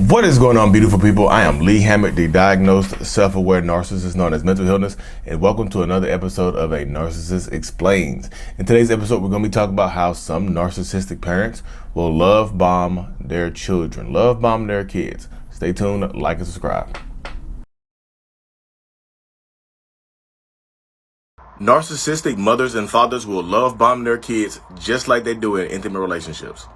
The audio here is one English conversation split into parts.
What is going on, beautiful people? I am Lee Hammett, the diagnosed self-aware narcissist known as mental illness, and welcome to another episode of A Narcissist Explains. In today's episode, we're going to be talking about how some narcissistic parents will love bomb their children, love bomb their kids. Stay tuned, like and subscribe. Narcissistic mothers and fathers will love bomb their kids just like they do in intimate relationships.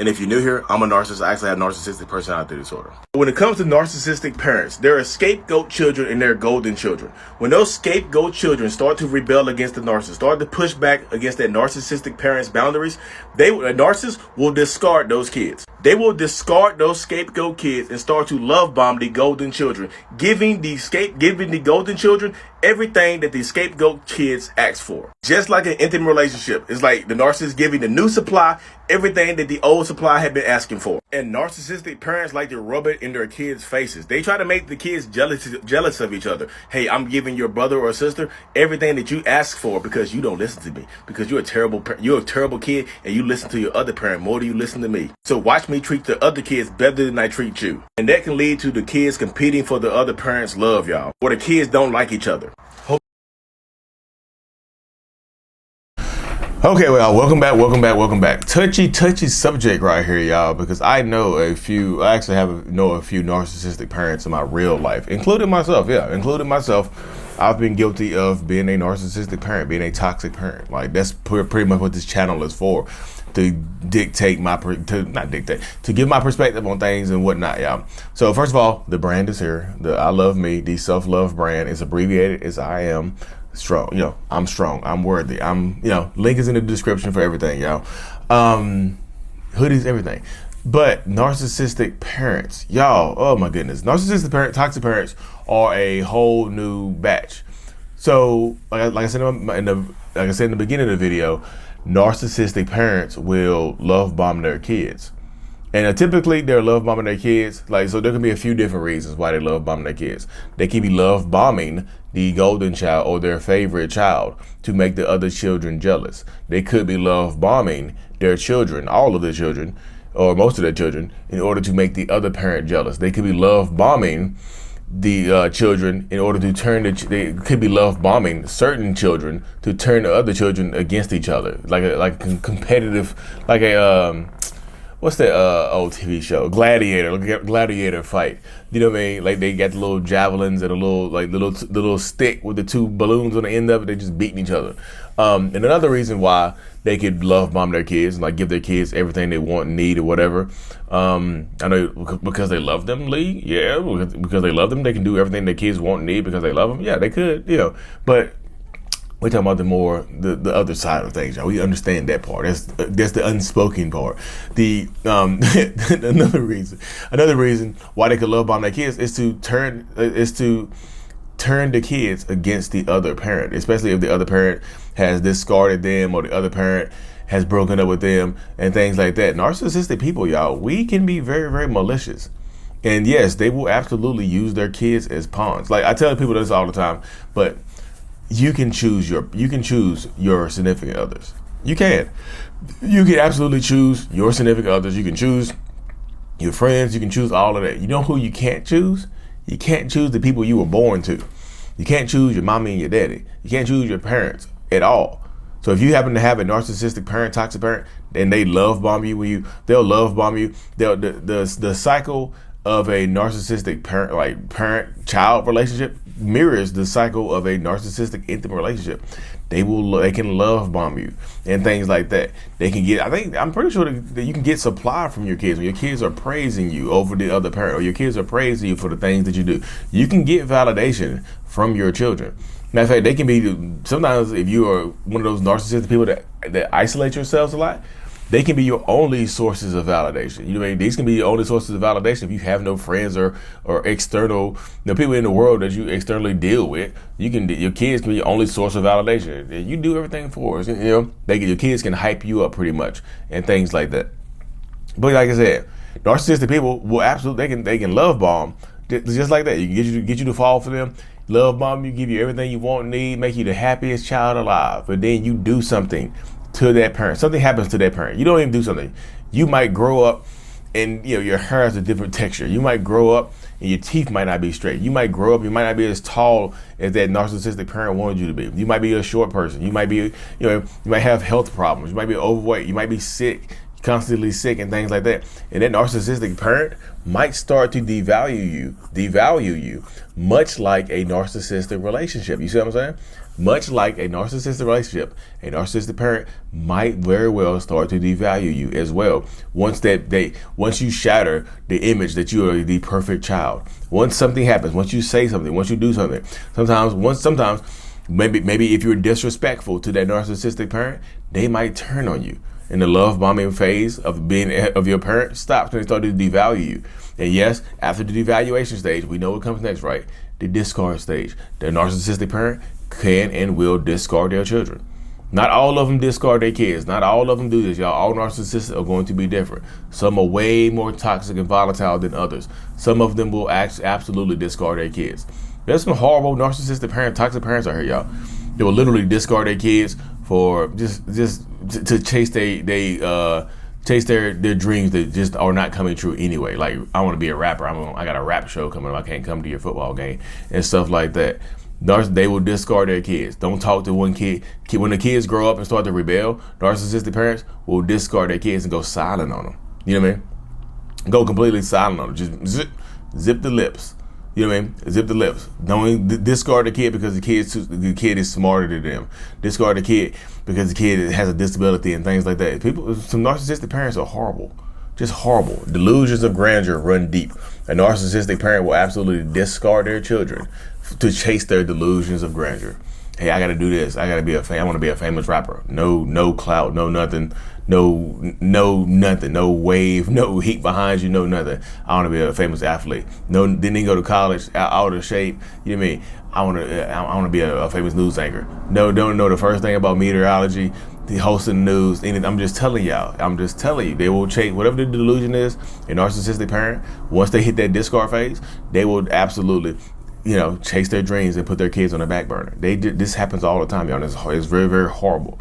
And if you're new here, I'm a narcissist. I actually have narcissistic personality disorder. When it comes to narcissistic parents, there are scapegoat children and there are golden children. When those scapegoat children start to rebel against the narcissist, start to push back against that narcissistic parent's boundaries, a narcissist will discard those kids. They will discard those scapegoat kids and start to love bomb the golden children, giving the golden children everything that the scapegoat kids ask for. Just like an intimate relationship, it's like the narcissist giving the new supply everything that the old supply had been asking for. And narcissistic parents like to rub it in their kids' faces. They try to make the kids jealous of each other. Hey, I'm giving your brother or sister everything that you ask for because you don't listen to me. Because you're a terrible kid and you listen to your other parent more than you listen to me. So watch me treat the other kids better than I treat you. And that can lead to the kids competing for the other parent's love, y'all. Or the kids don't like each other. Okay, well, welcome back. Touchy subject right here, y'all, because I actually know a few narcissistic parents in my real life, including myself. I've been guilty of being a narcissistic parent, being a toxic parent. Like, that's pretty much what this channel is for, to give my perspective on things and whatnot, y'all. So first of all, the brand is here. The I Love Me, the self-love brand is abbreviated as I am strong. I'm strong. I'm worthy. Link is in the description for everything, y'all. Hoodies, everything. But narcissistic parents, y'all, oh my goodness. Toxic parents are a whole new batch. So, like I said in the beginning of the video, narcissistic parents will love bomb their kids. And typically they're love bombing their kids. So there can be a few different reasons why they love bombing their kids. They can be love bombing the golden child or their favorite child to make the other children jealous. They could be love bombing their children, all of their children, or most of their children, in order to make the other parent jealous. They could be love bombing the children in order to they could be love bombing certain children to turn the other children against each other, like a competitive, what's that old TV show? Gladiator fight. You know what I mean? Like, they got the little javelins and a little stick with the two balloons on the end of it. They just beating each other. And another reason why they could love bomb their kids and give their kids everything they want and need or whatever. I know because they love them, Lee. Yeah, because they love them, they can do everything their kids want and need because they love them. Yeah, they could. But we're talking about the other side of things, y'all. We understand that part. That's the unspoken part. Another reason why they could love bomb their kids is to turn the kids against the other parent, especially if the other parent has discarded them or the other parent has broken up with them and things like that. Narcissistic people, y'all, we can be very, very malicious. And yes, they will absolutely use their kids as pawns. Like, I tell people this all the time, but you can choose your significant others. You can absolutely choose your significant others. You can choose your friends. You can choose all of that. You know who you can't choose? You can't choose the people you were born to. You can't choose your mommy and your daddy. You can't choose your parents at all. So if you happen to have a narcissistic parent, toxic parent, and they love bomb you, they'll love bomb you. The cycle of a narcissistic parent-child relationship mirrors the cycle of a narcissistic intimate relationship. They can love bomb you and things like that. I'm pretty sure that you can get supply from your kids when your kids are praising you over the other parent, or your kids are praising you for the things that you do. You can get validation from your children. Matter of fact, they can be, sometimes if you are one of those narcissistic people that isolate yourselves a lot, they can be your only sources of validation. You know what I mean? These can be your only sources of validation if you have no friends or external, people in the world that you externally deal with. Your kids can be your only source of validation. And you do everything for us. Your kids can hype you up pretty much and things like that. But like I said, narcissistic people will absolutely, they can love bomb just like that. You can get you to fall for them. Love bomb you, give you everything you want and need, make you the happiest child alive. But then you do something to that parent. Something happens to that parent. You don't even do something. You might grow up and your hair has a different texture. You might grow up and your teeth might not be straight. You might grow up, you might not be as tall as that narcissistic parent wanted you to be. You might be a short person. You might be, you might have health problems. You might be overweight. You might be sick, constantly sick and things like that. And that narcissistic parent might start to devalue you, much like a narcissistic relationship. You see what I'm saying? Much like a narcissistic relationship, a narcissistic parent might very well start to devalue you as well. Once you shatter the image that you are the perfect child. Once something happens, once you say something, once you do something, sometimes maybe if you're disrespectful to that narcissistic parent, they might turn on you. And the love bombing phase of your parent stops when they start to devalue you. And yes, after the devaluation stage, we know what comes next, right? The discard stage. The narcissistic parent can and will discard their children. Not all of them discard their kids. Not all of them do this, y'all. All narcissists are going to be different. Some are way more toxic and volatile than others. Some of them will absolutely discard their kids. There's some horrible narcissistic toxic parents out here, y'all. They will literally discard their kids for just to chase their dreams that just are not coming true anyway. Like, I want to be a rapper. I got a rap show coming up. I can't come to your football game and stuff like that. They will discard their kids. Don't talk to one kid. When the kids grow up and start to rebel, narcissistic parents will discard their kids and go silent on them. You know what I mean? Go completely silent on them. Just zip the lips. You know what I mean? Zip the lips. Don't discard the kid because the kid is smarter than them. Discard the kid because the kid has a disability and things like that. Some narcissistic parents are horrible. Just horrible. Delusions of grandeur run deep. A narcissistic parent will absolutely discard their children to chase their delusions of grandeur. Hey, I got to do this. I want to be a famous rapper. No clout, no nothing, no nothing, no wave, no heat behind you, no nothing. I want to be a famous athlete. Didn't go to college, out of shape. You know what I mean? I want to be a famous news anchor. Don't know the first thing about meteorology, the hosting news, anything. I'm just telling you, they will change whatever the delusion is. A narcissistic parent, once they hit that discard phase, they will absolutely, chase their dreams and put their kids on the back burner. This happens all the time, y'all. It's very, very horrible.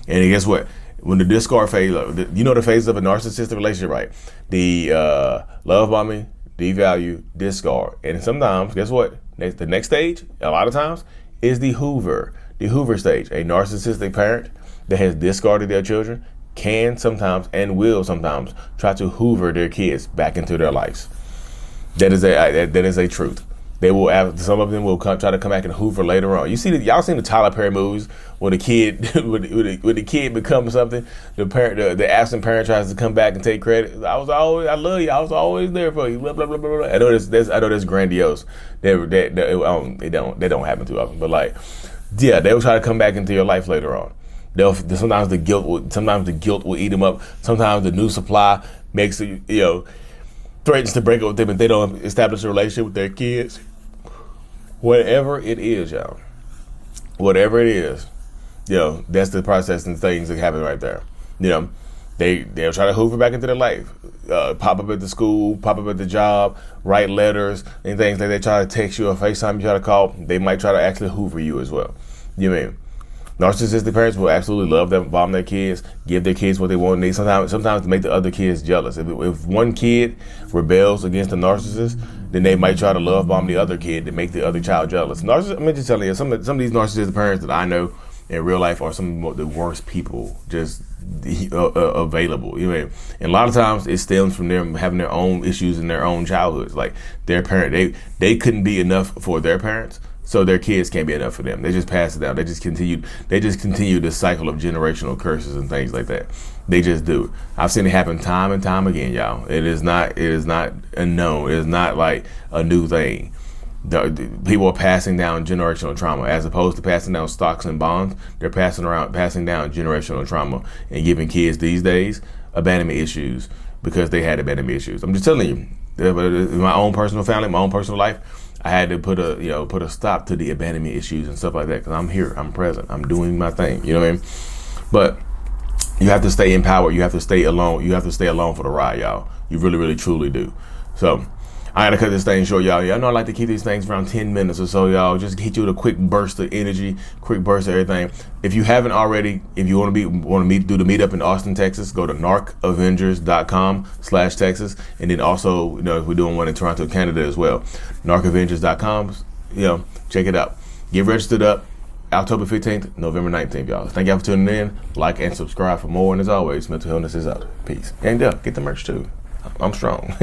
And guess what? When the discard phase, the phases of a narcissistic relationship, right? The love bombing, devalue, discard. And sometimes, guess what? The next stage, a lot of times, is the Hoover stage. A narcissistic parent that has discarded their children can sometimes and will sometimes try to Hoover their kids back into their lives. That is a truth. They will some of them will try to come back and Hoover later on. Y'all seen the Tyler Perry movies when the kid when the kid becomes something, the absent parent tries to come back and take credit. I love you. I was always there for you. Blah blah blah blah blah. I know that's grandiose. They don't happen too often. But they will try to come back into your life later on. Sometimes the guilt will eat them up. Sometimes the new supply makes it, threatens to break up with them if they don't establish a relationship with their kids. Whatever it is, y'all. Whatever it is, that's the process and things that happen right there. They'll try to Hoover back into their life. Pop up at the school, pop up at the job, write letters and things like that. They try to text you or FaceTime you, try to call. They might try to actually Hoover you as well. You know what I mean? Narcissistic parents will absolutely love them, bomb their kids, give their kids what they want and need. Sometimes to make the other kids jealous. If one kid rebels against a narcissist, then they might try to love bomb the other kid to make the other child jealous. I'm just telling you, some of these narcissistic parents that I know in real life are some of the worst people just available. You know what I mean? And a lot of times it stems from them having their own issues in their own childhoods. Like their parent, they couldn't be enough for their parents. So their kids can't be enough for them. They just pass it down. They just continue the cycle of generational curses and things like that. They just do it. I've seen it happen time and time again, y'all. It is not unknown. It is not like a new thing. People are passing down generational trauma as opposed to passing down stocks and bonds. They're passing down generational trauma and giving kids these days abandonment issues because they had abandonment issues. I'm just telling you, in my own personal family, my own personal life, I had to put a stop to the abandonment issues and stuff like that because I'm here, I'm present, I'm doing my thing. You know what I mean? But you have to stay empowered. You have to stay alone. You have to stay alone for the ride, y'all. You really, really, truly do. So I gotta cut this thing short, y'all. Y'all know I like to keep these things around 10 minutes or so, y'all. Just hit you with a quick burst of energy, quick burst of everything. If you haven't already, if you want to do the meetup in Austin, Texas, go to narcavengers.com/Texas, and then also, if we're doing one in Toronto, Canada as well, narcavengers.com. Check it out. Get registered up. October 15th, November 19th, y'all. Thank y'all for tuning in. Like and subscribe for more. And as always, mental illness is out. Peace. And get the merch too. I'm strong.